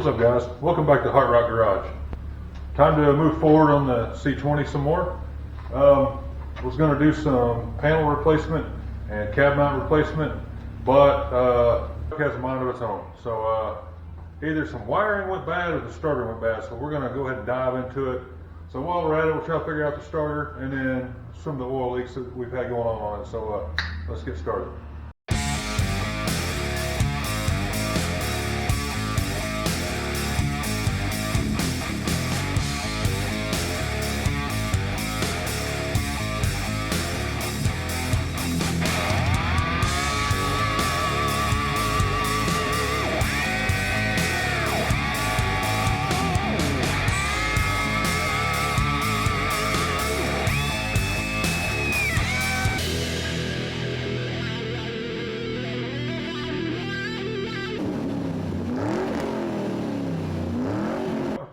What's up, guys? Welcome back to Hot Rod Garage. Time to move forward on the C20 some more. Was going to do some panel replacement and cab mount replacement, but it has a mind of its own. So either some wiring went bad or the starter went bad. So we're going to go ahead and dive into it. So while we're at it, we'll try to figure out the starter and then some of the oil leaks that we've had going on it. So let's get started.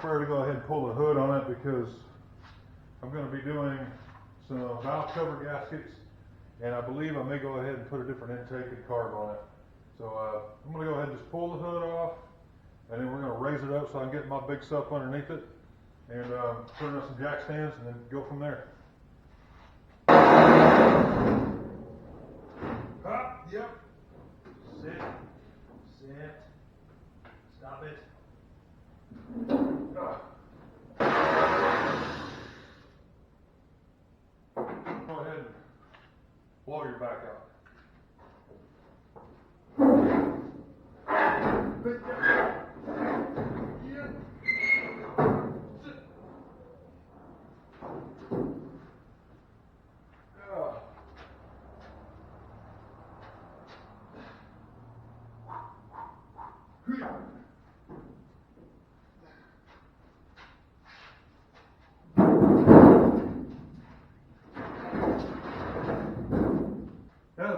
To go ahead and pull the hood on it because I'm going to be doing some valve cover gaskets, and I believe I may go ahead and put a different intake and carb on it. So I'm going to go ahead and just pull the hood off, and then we're going to raise it up so I can get my big stuff underneath it, and put in some jack stands, and then go from there. Yep. Sit. Stop it. Go ahead and blow your back out.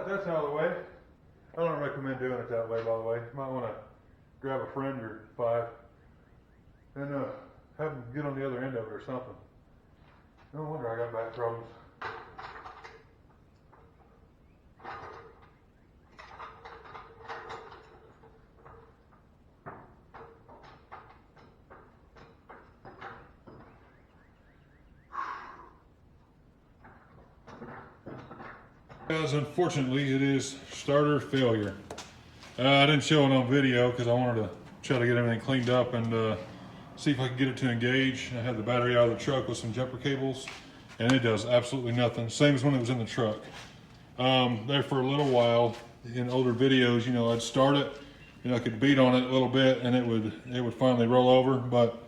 That's out of the way. I don't recommend doing it that way, by the way. You might want to grab a friend or five and have them get on the other end of it or something. No wonder I got back problems. Guys, unfortunately, it is starter failure. I didn't show it on video because I wanted to try to get everything cleaned up and see if I could get it to engage. I had the battery out of the truck with some jumper cables, and it does absolutely nothing. Same as when it was in the truck. There for a little while in older videos, you know, I'd start it, you know, I could beat on it a little bit, and it would finally roll over. But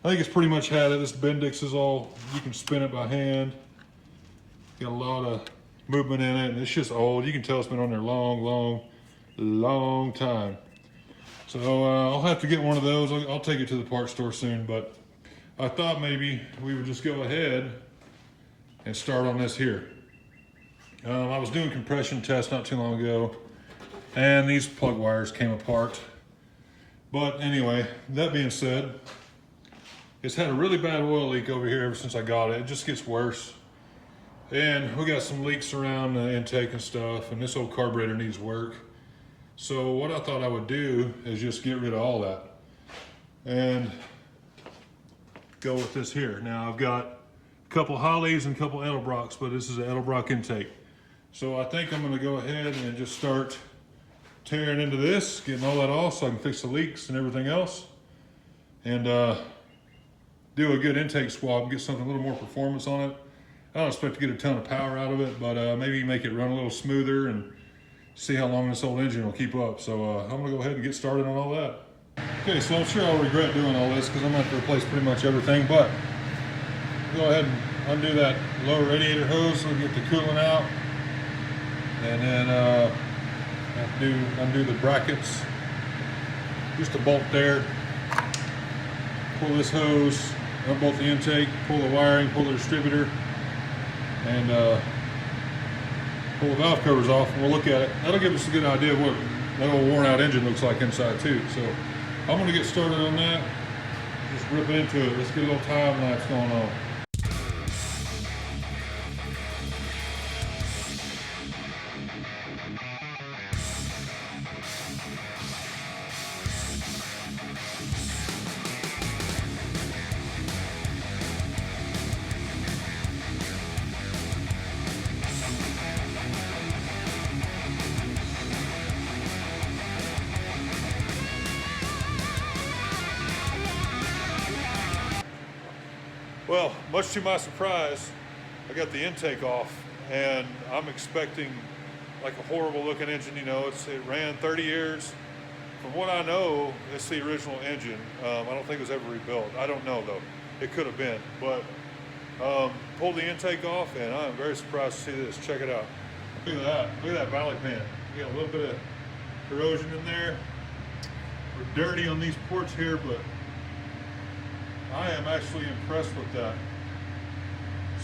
I think it's pretty much had it. This Bendix is all, you can spin it by hand. Got a lot of movement in it, and it's just old. You can tell it's been on there long time. So I'll have to get one of those. I'll take it to the parts store soon, but I thought maybe we would just go ahead and start on this here. I was doing compression tests not too long ago, and these plug wires came apart. But anyway, that being said, it's had a really bad oil leak over here ever since I got it. It just gets worse. And we got some leaks around the intake and stuff, and this old carburetor needs work. So what I thought I would do is just get rid of all that and go with this here. Now I've got a couple Hollies and a couple Edelbrocks, but this is an Edelbrock intake. So I think I'm gonna go ahead and just start tearing into this, getting all that off so I can fix the leaks and everything else, and do a good intake swap and get something a little more performance on it. I don't expect to get a ton of power out of it, but maybe make it run a little smoother and see how long this old engine will keep up. So I'm gonna go ahead and get started on all that. Okay, so I'm sure I'll regret doing all this because I'm gonna have to replace pretty much everything, but go ahead and undo that lower radiator hose so we get the coolant out. And then have to undo the brackets. Just a bolt there. Pull this hose, unbolt the intake, pull the wiring, pull the distributor, and pull the valve covers off, and we'll look at it. That'll give us a good idea of what that old worn out engine looks like inside too. So I'm gonna get started on that. Just rip into it. Let's get a little time lapse going on. Well, much to my surprise, I got the intake off, and I'm expecting like a horrible looking engine. You know, it ran 30 years. From what I know, it's the original engine. I don't think it was ever rebuilt. I don't know though. It could have been, but pulled the intake off, and I'm very surprised to see this. Check it out. Look at that. Look at that valley pan. We got a little bit of corrosion in there. We're dirty on these ports here, but I am actually impressed with that.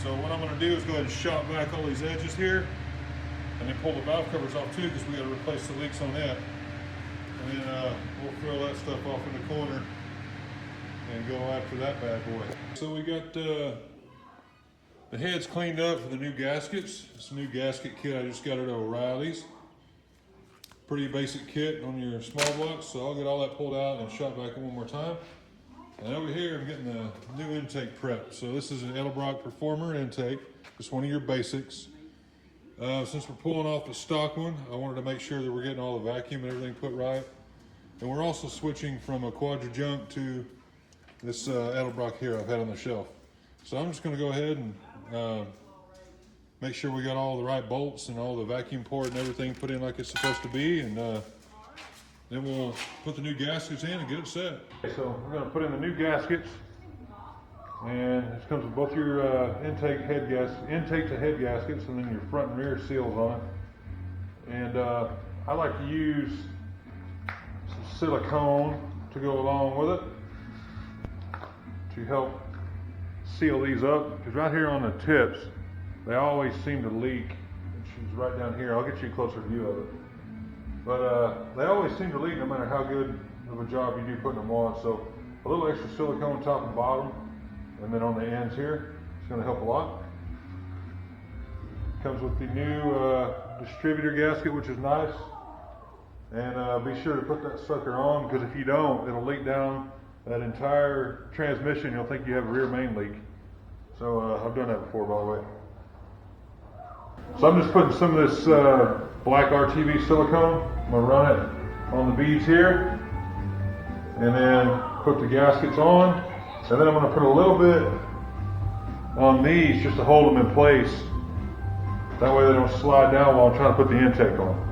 So what I'm going to do is go ahead and shop back all these edges here, and then pull the valve covers off too, because we got to replace the leaks on that. And then we'll throw that stuff off in the corner and go after that bad boy. So we got the heads cleaned up for the new gaskets. It's a new gasket kit. I just got it at O'Reilly's. Pretty basic kit on your small blocks. So I'll get all that pulled out and shot back one more time. And over here, I'm getting the new intake prep. So this is an Edelbrock Performer intake. It's one of your basics. Since we're pulling off the stock one, I wanted to make sure that we're getting all the vacuum and everything put right. And we're also switching from a Quadra Junk to this Edelbrock here I've had on the shelf. So I'm just going to go ahead and make sure we got all the right bolts and all the vacuum port and everything put in like it's supposed to be, and then we'll put the new gaskets in and get it set. Okay, so we're going to put in the new gaskets, and this comes with both your intake to head gaskets, and then your front and rear seals on it. And I like to use some silicone to go along with it to help seal these up, because right here on the tips they always seem to leak. She's right down here. I'll get you a closer view of it. But they always seem to leak no matter how good of a job you do putting them on. So a little extra silicone top and bottom, and then on the ends here, it's going to help a lot. Comes with the new distributor gasket, which is nice. And be sure to put that sucker on, because if you don't, it'll leak down that entire transmission. You'll think you have a rear main leak. So I've done that before, by the way. So I'm just putting some of this black RTV silicone. I'm going to run it on the beads here, and then put the gaskets on, and then I'm going to put a little bit on these just to hold them in place. That way they don't slide down while I'm trying to put the intake on.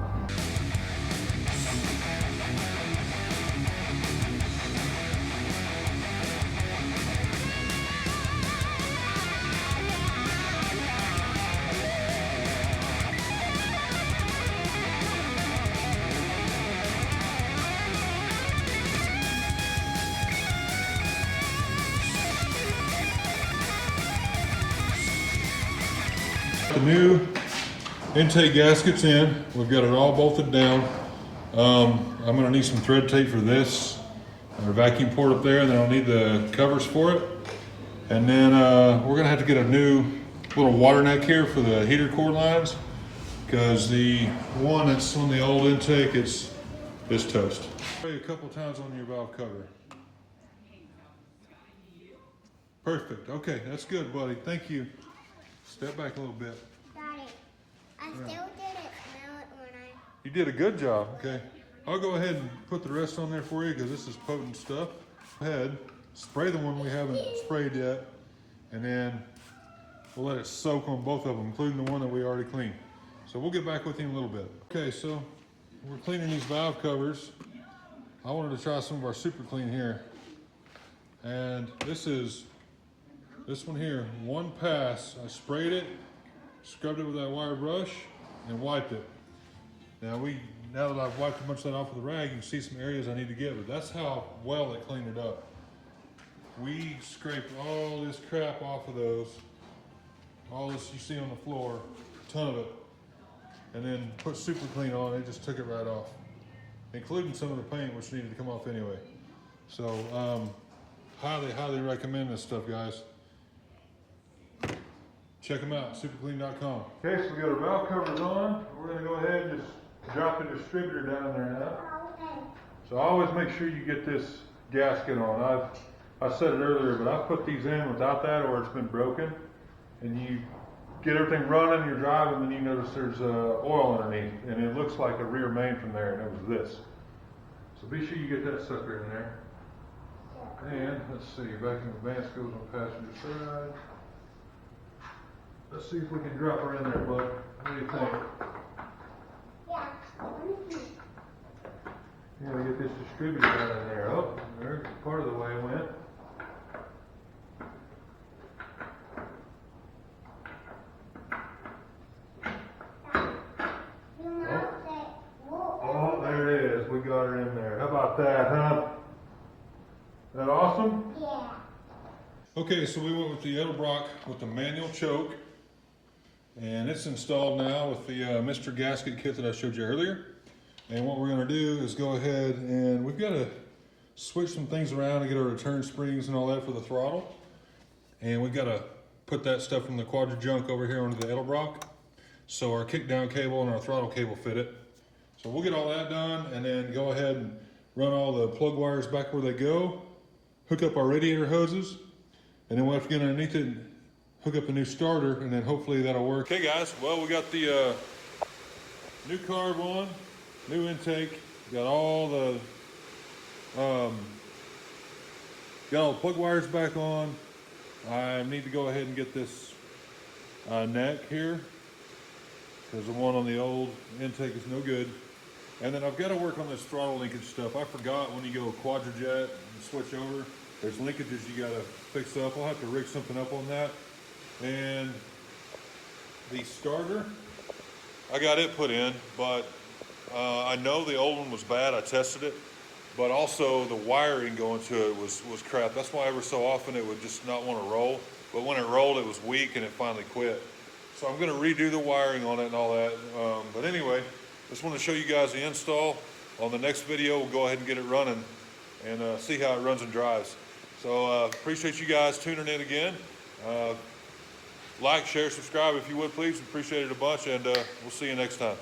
The new intake gaskets in. We've got it all bolted down. I'm going to need some thread tape for this, and a vacuum port up there, and then I'll need the covers for it. And then we're going to have to get a new little water neck here for the heater cord lines, because the one that's on the old intake is toast. Spray a couple times on your valve cover. Perfect. Okay, that's good, buddy. Thank you. Step back a little bit. Daddy, I still didn't smell it when I... You did a good job, okay. I'll go ahead and put the rest on there for you, because this is potent stuff. Go ahead, spray the one we haven't sprayed yet, and then we'll let it soak on both of them, including the one that we already cleaned. So we'll get back with you in a little bit. Okay, so we're cleaning these valve covers. I wanted to try some of our super clean here. And this one here, one pass, I sprayed it, scrubbed it with that wire brush, and wiped it. Now that I've wiped a bunch of that off with a rag, you can see some areas I need to get, but that's how well it cleaned it up. We scraped all this crap off of those, all this you see on the floor, a ton of it, and then put super clean on it, just took it right off, including some of the paint, which needed to come off anyway. So highly recommend this stuff, guys. Check them out, superclean.com. Okay, so we got our valve covers on. We're going to go ahead and just drop the distributor down there now. So always make sure you get this gasket on. I said it earlier, but I put these in without that, or it's been broken. And you get everything running, you're driving, and then you notice there's oil underneath, and it looks like a rear main from there, and it was this. So be sure you get that sucker in there. And Let's see, vacuum advance goes on passenger side. Let's see if we can drop her in there, bud. What do you think? Yeah. You gotta get this distributor down in there. Oh, there's part of the way it went. Oh, there it is. We got her in there. How about that, huh? That awesome? Yeah. Okay, so we went with the Edelbrock with the manual choke. And it's installed now with the Mr. Gasket kit that I showed you earlier. And what we're gonna do is go ahead and we've gotta switch some things around to get our return springs and all that for the throttle. And we've gotta put that stuff from the Quadra junk over here onto the Edelbrock. So our kick down cable and our throttle cable fit it. So we'll get all that done and then go ahead and run all the plug wires back where they go, hook up our radiator hoses, and then we'll have to get underneath it, hook up a new starter, and then hopefully that'll work. Okay guys, well we got the new carb on, new intake, got all the plug wires back on. I need to go ahead and get this neck here because the one on the old intake is no good. And then I've got to work on this throttle linkage stuff. I forgot when you go quadrajet and switch over, there's linkages you got to fix up. I'll have to rig something up on that. And the starter, I got it put in, but I know the old one was bad. I tested it, but also the wiring going to it was crap. That's why ever so often it would just not want to roll. But when it rolled, it was weak and it finally quit. So I'm going to redo the wiring on it and all that. But anyway, just want to show you guys the install. On the next video, we'll go ahead and get it running and see how it runs and drives. So appreciate you guys tuning in again. Like, share, subscribe if you would please. Appreciate it a bunch, and we'll see you next time.